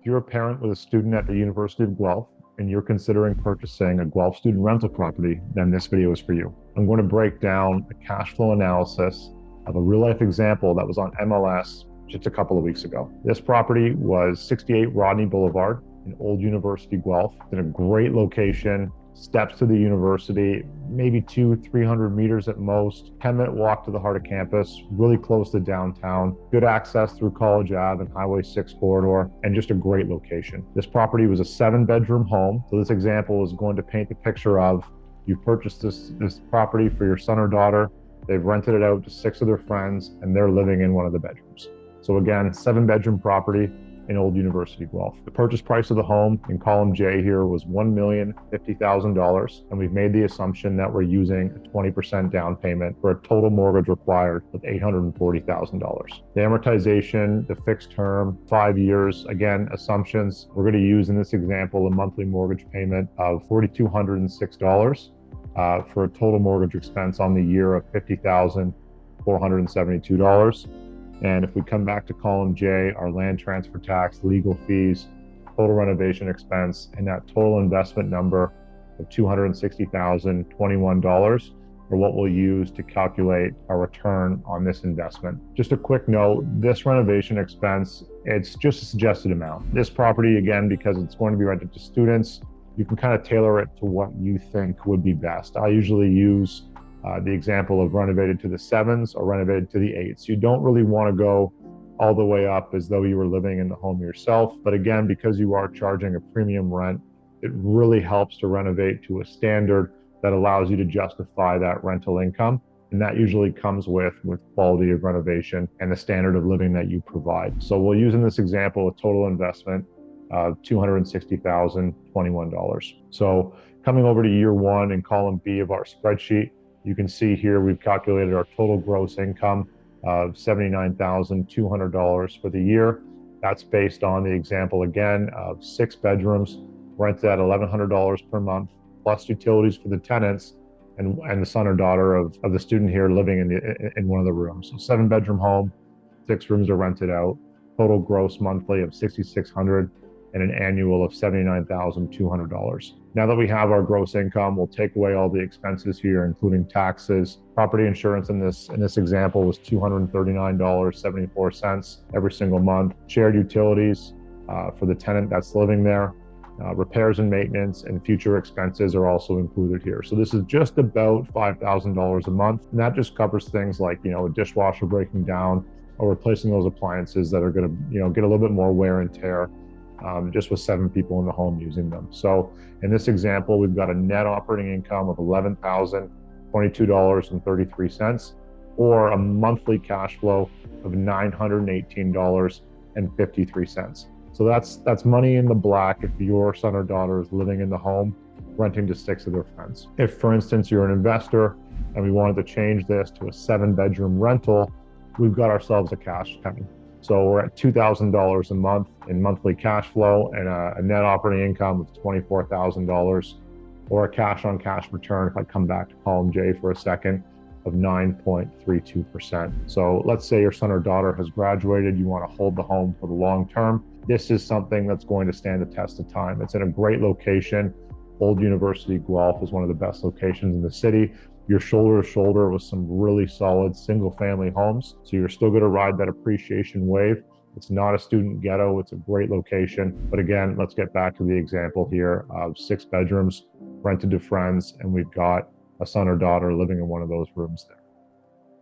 If you're a parent with a student at the University of Guelph and you're considering purchasing a Guelph student rental property, then this video is for you. I'm going to break down a cash flow analysis of a real life example that was on MLS just a couple of weeks ago. This property was 68 Rodney Boulevard in Old University Guelph. It's in a great location, steps to the university, maybe 200-300 meters at most, 10-minute walk to the heart of campus, really close to downtown, good access through College Ave and Highway 6 corridor, and just a great location. This property was a 7-bedroom home. So this example is going to paint the picture of you purchased this property for your son or daughter, they've rented it out to 6 of their friends, and they're living in one of the bedrooms. So again, 7-bedroom property in Old University Guelph. The purchase price of the home in column J here was $1,050,000, and we've made the assumption that we're using a 20% down payment for a total mortgage required of $840,000. The amortization, the fixed term, 5 years, again, assumptions. We're going to use in this example a monthly mortgage payment of $4,206 for a total mortgage expense on the year of $50,472. And if we come back to column J, our land transfer tax, legal fees, total renovation expense, and that total investment number of $260,021 are what we'll use to calculate our return on this investment. Just a quick note, this renovation expense, it's just a suggested amount. This property, again, because it's going to be rented to students, you can kind of tailor it to what you think would be best. I usually use the example of renovated to the 7s or renovated to the 8s. You don't really want to go all the way up as though you were living in the home yourself. But again, because you are charging a premium rent, it really helps to renovate to a standard that allows you to justify that rental income. And that usually comes with quality of renovation and the standard of living that you provide. So we'll use in this example a total investment of $260,021. So coming over to year 1 in column B of our spreadsheet, you can see here we've calculated our total gross income of $79,200 for the year. That's based on the example again of 6 bedrooms rented at $1,100 per month, plus utilities for the tenants and the son or daughter of the student here living in one of the rooms. So 7-bedroom home, 6 rooms are rented out, total gross monthly of $6,600 and an annual of $79,200. Now that we have our gross income, we'll take away all the expenses here, including taxes. Property insurance in this example was $239.74 every single month. Shared utilities for the tenant that's living there. Repairs and maintenance and future expenses are also included here. So this is just about $5,000 a month. And that just covers things like, a dishwasher breaking down or replacing those appliances that are going to, get a little bit more wear and tear. Just with 7 people in the home using them. So in this example, we've got a net operating income of $11,022.33 or a monthly cash flow of $918.53. So that's money in the black if your son or daughter is living in the home, renting to 6 of their friends. If, for instance, you're an investor and we wanted to change this to a 7-bedroom rental, we've got ourselves a cash coming. So we're at $2,000 a month in monthly cash flow and a net operating income of $24,000 or a cash on cash return, if I come back to column J for a second, of 9.32%. So let's say your son or daughter has graduated, you want to hold the home for the long term. This is something that's going to stand the test of time. It's in a great location. Old University Guelph is one of the best locations in the city. You're shoulder to shoulder with some really solid single family homes. So you're still going to ride that appreciation wave. It's not a student ghetto. It's a great location. But again, let's get back to the example here of 6 bedrooms rented to friends. And we've got a son or daughter living in one of those rooms there.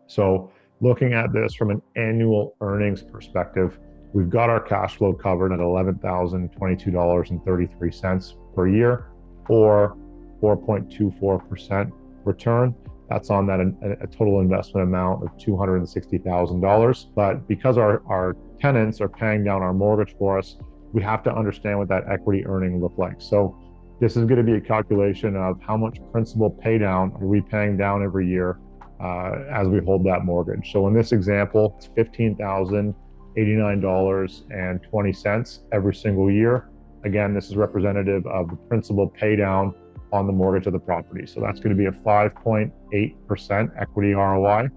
So looking at this from an annual earnings perspective, we've got our cash flow covered at $11,022.33 per year or 4.24% return. That's on that a total investment amount of $260,000. But because our tenants are paying down our mortgage for us, we have to understand what that equity earning look like. So this is going to be a calculation of how much principal pay down are we paying down every year as we hold that mortgage. So in this example, it's $15,089.20 every single year. Again, this is representative of the principal pay down on the mortgage of the property. So that's going to be a 5.8% equity ROI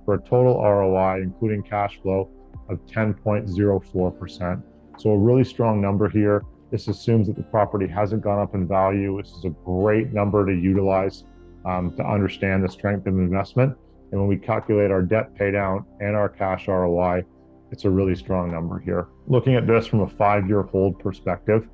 for a total ROI, including cash flow, of 10.04%. So a really strong number here. This assumes that the property hasn't gone up in value. This is a great number to utilize to understand the strength of investment. And when we calculate our debt paydown and our cash ROI, it's a really strong number here. Looking at this from a 5-year hold perspective,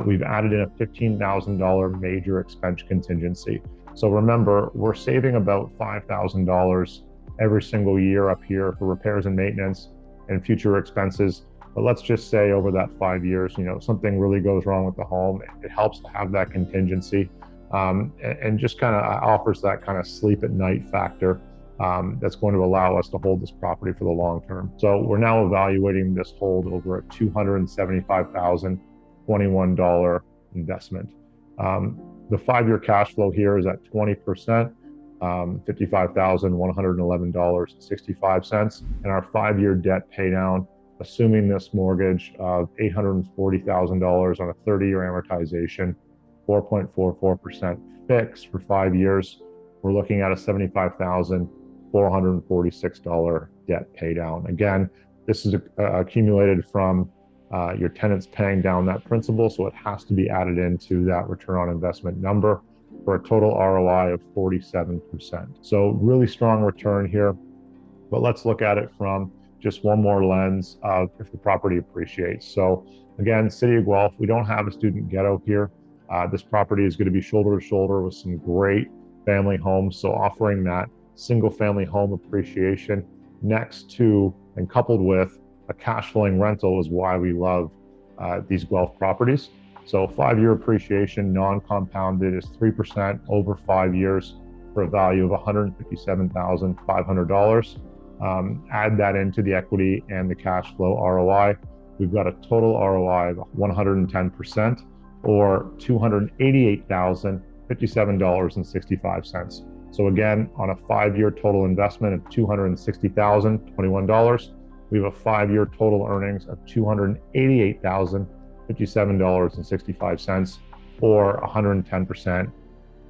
we've added in a $15,000 major expense contingency. So remember, we're saving about $5,000 every single year up here for repairs and maintenance and future expenses. But let's just say over that 5 years, something really goes wrong with the home. It helps to have that contingency and just kind of offers that kind of sleep at night factor that's going to allow us to hold this property for the long term. So we're now evaluating this hold over a $275,021 investment. The 5-year cash flow here is at 20%, $55,111.65, and our 5-year debt paydown, assuming this mortgage of $840,000 on a 30-year amortization, 4.44% fixed for 5 years, we're looking at a $75,446 debt paydown. Again, this is accumulated from your tenants paying down that principal, so it has to be added into that return on investment number for a total ROI of 47%. So really strong return here, but let's look at it from just one more lens of if the property appreciates. So again, City of Guelph, we don't have a student ghetto here. This property is going to be shoulder to shoulder with some great family homes. So offering that single family home appreciation next to and coupled with a cash flowing rental is why we love these Guelph properties. So 5-year appreciation, non-compounded, is 3% over 5 years for a value of $157,500. Add that into the equity and the cash flow ROI. We've got a total ROI of 110%, or $288,057.65. So again, on a 5-year total investment of $260,021, we have a 5-year total earnings of $288,057.65, or 110%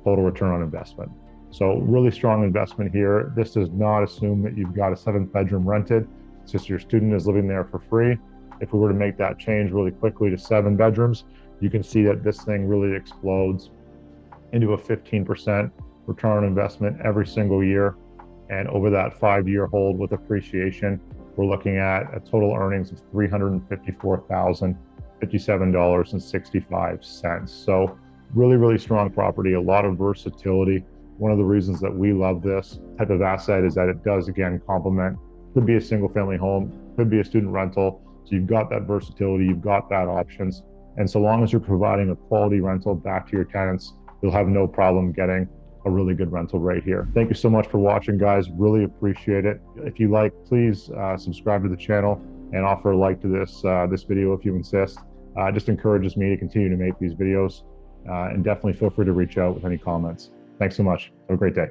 total return on investment. So really strong investment here. This does not assume that you've got a 7th-bedroom rented. It's just your student is living there for free. If we were to make that change really quickly to 7 bedrooms, you can see that this thing really explodes into a 15% return on investment every single year. And over that 5-year hold with appreciation, we're looking at a total earnings of $354,057.65. So really, really strong property, a lot of versatility. One of the reasons that we love this type of asset is that it does, again, complement. Could be a single family home, could be a student rental. So you've got that versatility, you've got that options. And so long as you're providing a quality rental back to your tenants, you'll have no problem getting a really good rental rate here. Thank you so much for watching, guys. Really appreciate it. If you like, please subscribe to the channel and offer a like to this video if you insist. Just encourages me to continue to make these videos, and definitely feel free to reach out with any comments. Thanks so much. Have a great day.